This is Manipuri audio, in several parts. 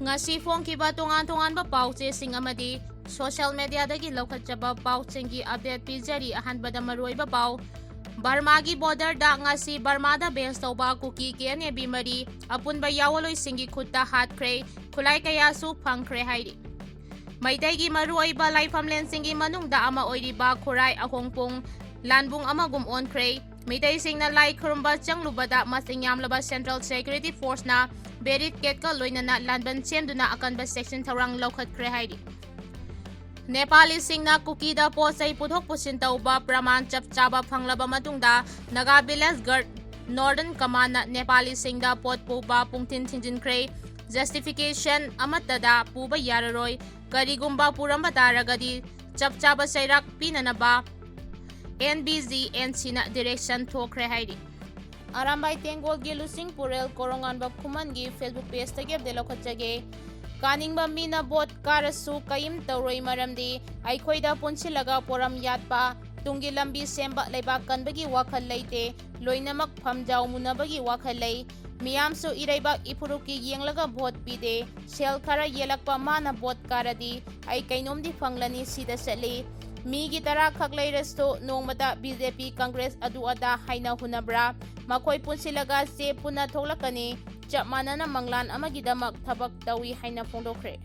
Ngasi fongkiba tongan-tonganba pauchesing amadi social media dagi laukhatjaba pauchengi update pijari ahanbada maruiba pau Barmagi border da ngasi Barmada base tauba Kuki Kna-B mari apunba yawaloi singi khutta hatkre khulai kayasu phangkhre hairi Maitaigi maruiba laifamlen singi manungda ama oiriba khurai ahongpung lanbung amagum onkre Mitai singna lai khurumba changlubada masing yamlaba Central Security Force na berit ketka loinana lanban chenduna akanba section tharang laukhatkre hairi Nepali singna Kuki da posai puthok pusin tauba praman chap chaba phanglaba matungda Naga Village Guard Northern Command na Nepali singda pot puba pungtin thinjinkhre justification amatada puba yararoi karigumba puramba taragadi chap chaba sairak pinanaba NBZ NC na direction Twkhre hairi Arambai Tengol gi lusing purel korongan ba khuman gi Facebook page tagi de lokhatjage Kaningba mina bot karasu kayim tawroi maramdi aikhoida punsilaga poram yatpa tungi lambi semba leibak kanbagi wakhal leite loinamak phamjau munabagi wakhal lei miyamsu iraibak ipuruki yenglaga bot pide sel khara yelakpa mana bot karadi ai kainomdi phanglani sida sali migi tara khaklai resto nongmata BJP Congress adu ada haina hunabra makhoi punsilaga se puna tholakani Chapmanana manglan amagidamak thabak tawi haina phongdokhre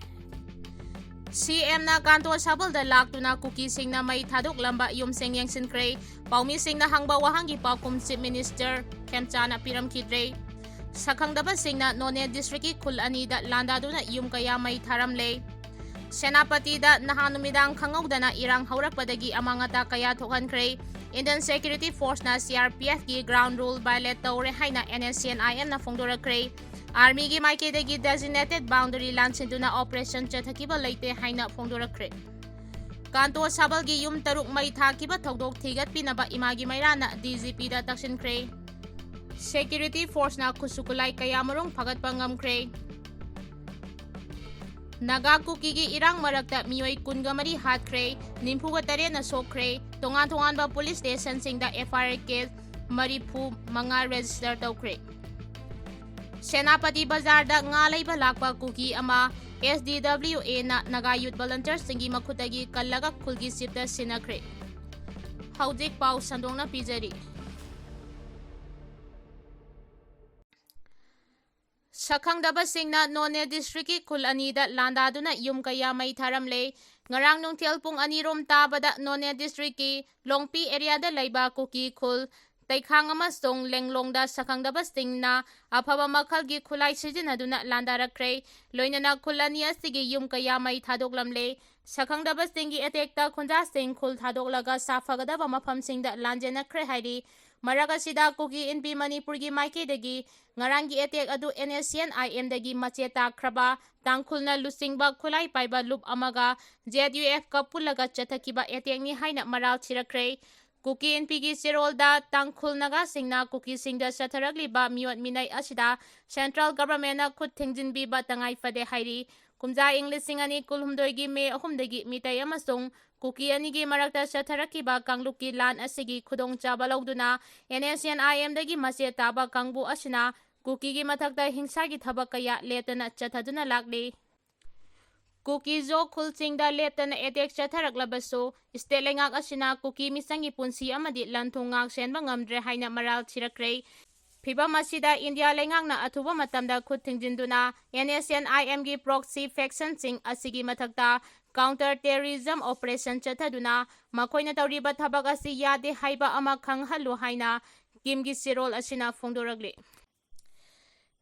CM na kanto sabal da laktuna Kuki singna mai thadok lamba yumseng yangsinkhre Paomigi singna hangba Wahang Paokhum Chief Minister Khemchana Piramdre sakhangdaba singna None District khul ani da landaduna yum kaya mai tharamle Senapati da nahanumidang khangawdana irang haurakpadagi amangata kaya thokhankhre Indian Security Force na CRPF ki ground rule violate tawre haina NSCNIM na phongdorakre Army gi maikidagi designated boundary land sinduna operation chathakiba leite haina phongdorakre Kanto sabal gi yum taruk mai thakiba thodok thigat pinaba imagi mairana DGP da taksinkre Security Force na khusukulai kayamurong phagatpa ngamkre Naga Kuki gi irang marakta miyoi kunga mari hatkre nimpuga tare na sokre tongan ba police station singda FIR case maripu manga register tawkre Senapati Bazar da ngalai ba lakpa Kuki ama SDWA na Naga Youth Volunteers singi makhutagi kallaga khulgi sipta sinakre Haujik pau sandongna pijari Sakhangdaba singna None District khul ani da landaduna yum kaya mai tharamle ngarang nungthel pung anirom tabada None District ki Longpi area da laiba Kuki khul taikhang amasong lenglongda sakhangdaba singna afaba makhal gi khulai sijinaduna landarakre loinana khulani asigi yum kaya mai thadoklamle sakhangdaba singi attack ta khunja sing khul thadoklaga safagadaba mafam singda lanjenakre hairi Maragasida Kuki NP Manipur gi maike dagi ngarangi attack adu NSCNIM dagi macheta khraba tangkhulna lusingba khulai paiba loop amaga ZUF ka pulaga chathakiba attack ni haina maral chirakre Kuki NP gi sirolda tangkhulnaga singna Kuki singda satharagli ba miot minai asida central government na khut thingjinbi ba tangai fade hairi kumja English ani kulhumdoi gi me ahumdagi mitai amasung Kuki anigi marakta satharakiba Kuki Lan asigi khudong chaba lauduna NSCNIM dagi mase taba kangbu asina Kuki gi mathakta hingsa gi thabak kaya letana chathaduna lakli Kuki zo khulsingda letana attack chatharaklabaso stelengak asina Kuki misangi punsi amadi lanthungak senba ngamdre haina maral chirakre Phibam asida India lengakna athuba matamda khut thingjinduna NSCNIM gi proxy faction sing asigi mathakta counter terrorism operation chathaduna makoina tawriba thabak asi yade haiba ama khanghalu haina kimgi sirol asina phongdoragli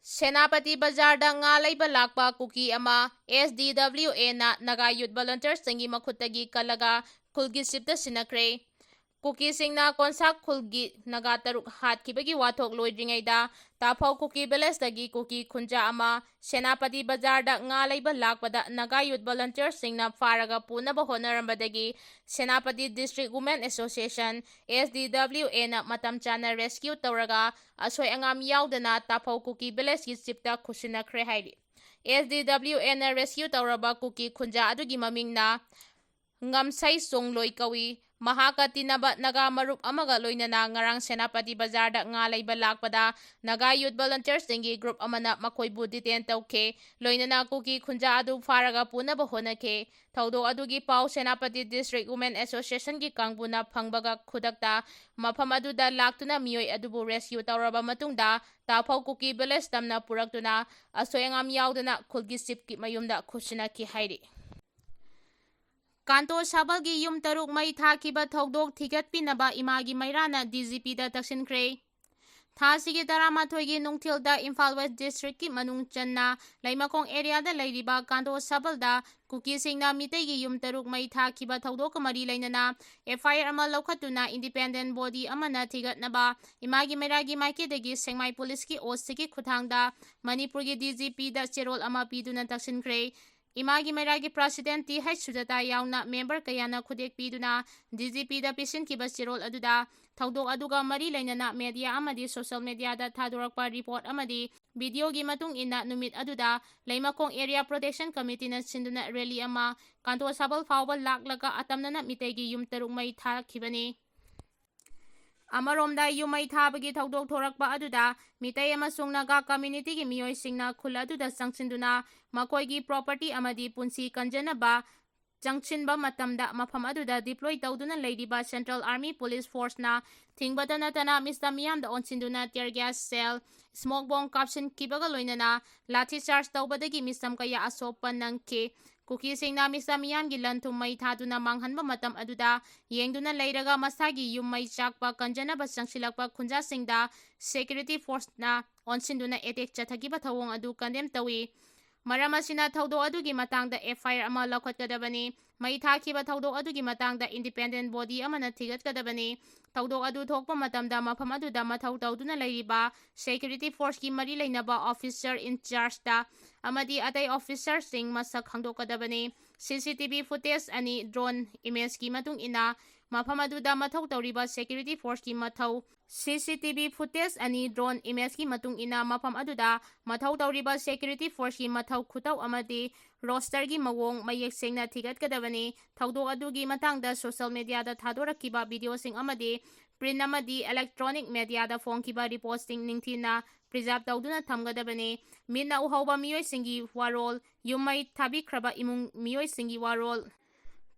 Senapati Bazar da ngalaiba lakpa Kuki ama SDWA na Naga Youth Volunteers singi makhutagi kalaga khulgi sipta sinakre Kuki singna konsak khulgi naga taruk hatkibagi wathok loidringaida tafau Kuki Village dagi Kuki khunja ama Senapati Bazar da ngalaiba lakpada Naga Youth Volunteers singna faraga punaba honarambadagi Senapati District Women Association SDWA na matam chana rescue tawraga asoi angam yaudana tafau Kuki Village gi sipta khusinakre hairi SDWA na rescue tawraba Kuki khunja adugi mamingna ngamsai songloi kawi Mahaka tinaba Naga marup amaga loinana ngarang Senapati Bazarda nga leiba lakpada Naga Youth Volunteers dingi group amana makoibu detain tauke loinana Kuki khunja adu faraga punaba honake thaudo adugi pau Senapati District Women Association gi kangbuna phangbaga khudakta mafam aduda laktuna mioi adubu rescue tawraba matungda Tafau Kuki Village tamna puraktuna asoyangam yaudana khulgi sipki mayumda khushina ki hairi Kanto Sabalgi Yum Taruk Mai Thakiba Thogdok Thigatpinaba Imagi Mairana DGP da Takshinkre Thasigi Taramatoigi Nungtilda Imphal West District ki Manung Channa Laimakong area da Lairiba Kanto Sabalda Kuki Singna Mitegi Yum Taruk Mai Thakiba Thogdok Mari Lainana FIR ama Laukhatuna Independent Body Amana Thigatnaba Imagi Mairagi Maikidagi Sengmai Police ki Osiki Khuthangda Manipur gi DGP da Cherol ama Piduna Takshinkre Imagi Mairagi President T. H. Sudata yauna member kayana khudek piduna DGP da pisin ki basirol aduda thawdok aduga mari lainana media amadi social media da thadorakpa report amadi video gi matung ina numit aduda Laimakong Area Protection Committee na sinduna rally ama Kanto Sabal fawba laklaga atamnana mitegi yum taruk mai thakibani Amaromda yumai thabagi thawdok thorakpa aduda mitai amasung naga community gi miyoi singna khula aduda sangsinduna makoigi property amadi punsi kanjanaba changchinba matamda mafam aduda deploy tawduna leiriba Central Army Police Force na thingbada natana Mr. Miyam da onsinduna tear gas cell smoke bomb caption kibaga loinana lathi charge tawbadagi misam kaya asopan nangke Kuki Singna Mr. Miyam gi lantum mai thaduna manghanba matam aduda yengduna leiraga masagi yum mai chakpa kanjanaba sangsilakpa khunja singda security force na onsinduna attack chathagiba thawong adu condemn tawi Maramasina thawdo adugi matangda FIR ama laukhatkadabani mai thakiba thawdo adugi matangda independent body amana thigatkadabani thawdo adu thokpa matamda mafam aduda mathau tawduna leiriba security force ki mari leinaba officer in charge da amadi atai officer sing masak khangdokadabani CCTV footage ani drone image ki matung ina mafam aduda mathau tawriba security force ki mathau CCTV footage ani drone image ki matung ina mafam aduda mathau tawriba security force ki mathau khutau amadi roster gi mawong mayek sengna thigatkadabani thawdok adugi matangda social media da thadorakiba video sing amadi print amadi electronic media da phongkiba reposting ningthina preserve tawduna thamgadabani minna uhawba miyoi singi warol yumai thabikraba imung miyoi singi warol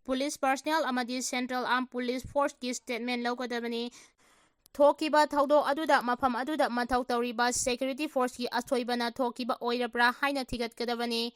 police personnel amadi Central Armed Police Force ki statement lawgadabani Thokiba thawdo aduda mafam aduda mathau tawriba security force ki asoibana thokiba oirabra haina thigatkadabani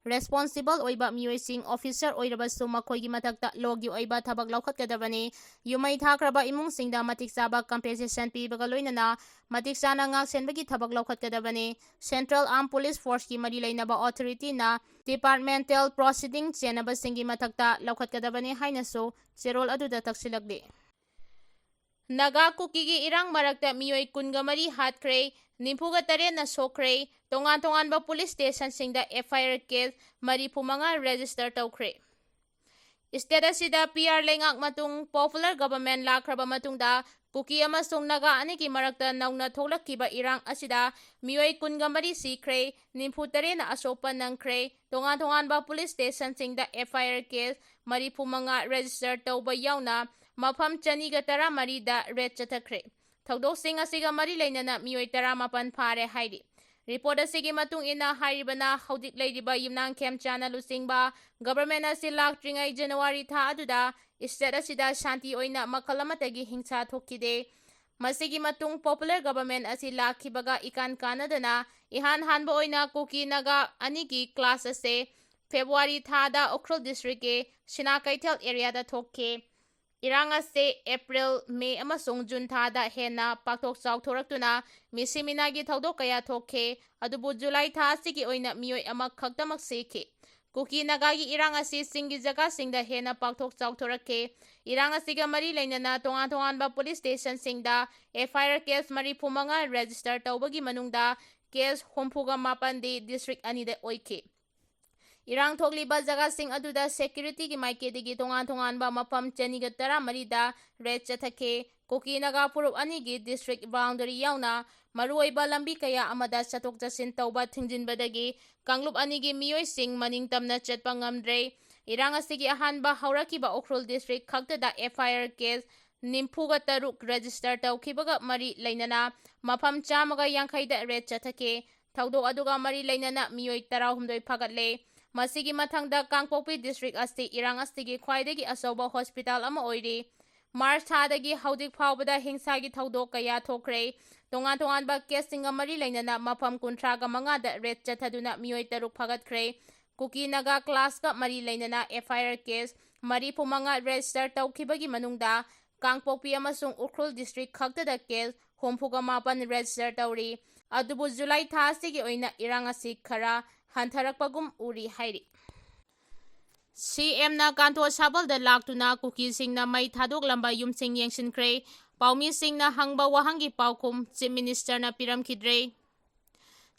responsible oiba miyoi officer oirabasu makoigi matakta logi oiba thabak laukhatkadabani yumai thakraba imung singda matik chaba compensation pibaga loinana matik chana ngak senbagi thabak laukhatkadabani Central Armed Police Force ki mari leinaba authority na departmental proceeding chenaba singi matakta laukhatkadabani hainasu cherol aduda taksilagdi Naga Kuki gi irang marakta miyoi kunga mari hatkre nimpuga tare na sokre tongan ba police station singda FIR case mari pumanga register tawkhre State asida PR lengak matung popular government lakraba matungda Kuki amasung Naga aniki marakta nauna tholakkiba irang asida miyoi kunga mari sikre nimpu tare na asopan nangkre tongan ba police station singda FIR case mari pumanga register tawba yauna mafam chaniga tara mari da red chathakre thawdok sing asiga mari leinana miyoi tara mapan phare hairi report asigi matung ina hairibana haudik leiriba yumnang kem chana lusingba government asi laktringai January tha aduda state asida shanti oina makalamatagi hingsa thokide masigi matung popular government asi lakhibaga ikan kanadana ihan hanba oina Kuki Naga anigi class ase February tha da Ukhrul district ke Sinakaitel area da thokke Iranga se April, May amasung June thada hena paktok chawthoraktuna misiminagi thawdok kaya thokhe adubu July tha sigi oina miyoi ama khaktamak sekhe Kuki Naga gi iranga si singi jaga singda hena paktok chawthorakhe iranga siga mari leinana tongan ba police station singda FIR case mari phumanga register tawbagi manungda case hompuga mapandi district anida oikhe Irang thokliba jaga sing aduda security ki maikedi tongan ba mafam chaniga tara marida red chathake Kuki Naga purup anigi district boundary yauna maruoiba lambi kaya amada chatok chasin tawba thingjinbadagi kanglup anigi miyoi sing maning tamna chatpa ngamdre Irang asigi ahanba haurakiba Ukhrul District khaktada FIR case nimfuga taruk register taukibaga mari lainana mafam chamaga yangkhaida red chathake thaudo aduga mari lainana miyoi 16 phagatle masigi mathangda Kangpokpi district asti irang astigi khwaidagi asoba hospital ama oiri March thadagi haudik phawbada hingsagi thaudo kaya thokre tongan tongan ba casing mari lainana mafam kunthra ga manga da red chathaduna miyoi 3 phagatkre Kuki naga class ka mari lainana FIR case mari pumanga register taukhibagi manungda Kangpokpi amasung Ukhrul district khaktada case homfuga mapan register tauri adubu July thasigi oina irang asi khara hantarakpagum uri hairi CM na kanto sabal da laktuna Kuki singna mai thadok lamba yumsing yengsinkhre Paomigi singna hangba Wahang Paokhum Chief Minister na piramkhidre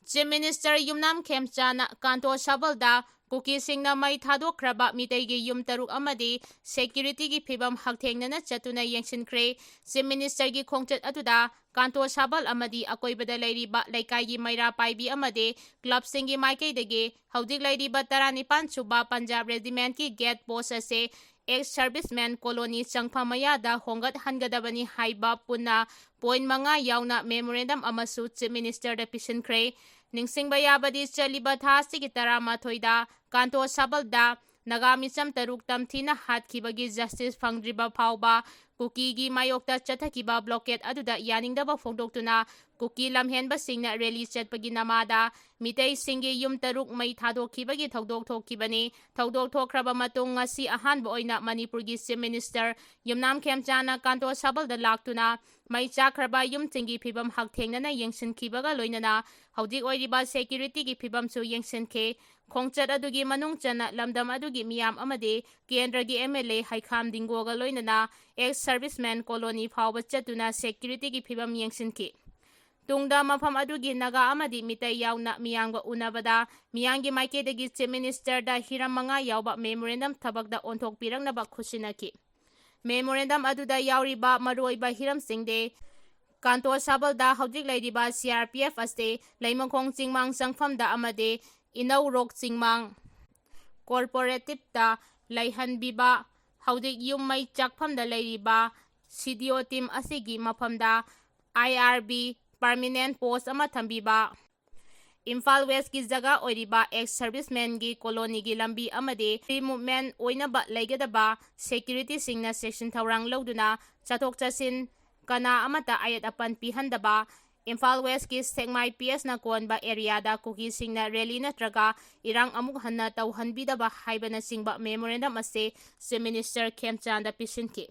Chief Minister Yumnam Khemcha na kanto sabal da Kuki singna mai thadokhraba miteigi yum taruk amadi security gi phibam hakthengna chatuna yengsinkhre Chief Minister gi khongchat atuda kanto sabal amadi akoibada leiriba laikai gi maira paibi amade club singi maikeidagi haudik leiriba 19 suba Punjab Regiment ki gate post ase ex serviceman colony changphamaya hongat hangadabani haiba punna point manga yauna memorandum amasu Chief Minister da pisinkhre ningsingba yabadi chaliba thasigi 13 da kanto sabalda nagami cham taruk tamthina hatkibagi justice fangdriba phawba Kuki gi mayokta chathakiba blockade aduda yaningdaba phongdoktuna Kuki lamhenba singna rally chatpagi namada mitei singi yum taruk mai thadokhibagi thodok thokkibani thodok thokhraba matung ngasi ahanba oina Manipur gi Chief Minister Yumnam Khemchana kanto sabalda laktuna mai chakhraba yum tingi phibam hakthengna yengsinkhibaga loinana haudik oiriba security gi phibam su yengsinkhe khongchat adugi manung chana lamdam adugi miyam amade kendra gi MLA Haikham Dingoga loinana ex serviceman colony phawba chatuna security gi phibam yengsinkhi tungda mafam adugi naga amadi mitai yauna miyangba unabada miyangi maikedagi Chief Minister da hiram manga yawba memorandum thabakda onthok pirangnaba khusinaki memorandum aduda yauriba maroiba hiram singde kanto sabalda haudik leiriba CRPF aste leimangkhong chingmang sangfamda amade inau rok chingmang corporative da laihanbiba haudik yummai chakfamda leiriba CDO team asigi mafamda IRB permanent post ama thambiba Imphal West ki jaga oiriba ex serviceman gi colony gi lambi amade free movement oinaba leigadaba security singna section thawrang loduna chathok chasin kana amata ayat apan pihandaba Imphal West ki Sengmai PS na konba area da Kuki singna rally natraga irang amuk hanna tauhanbidaba haibana singba memorandum ase Chief Minister Khemchanda pisinki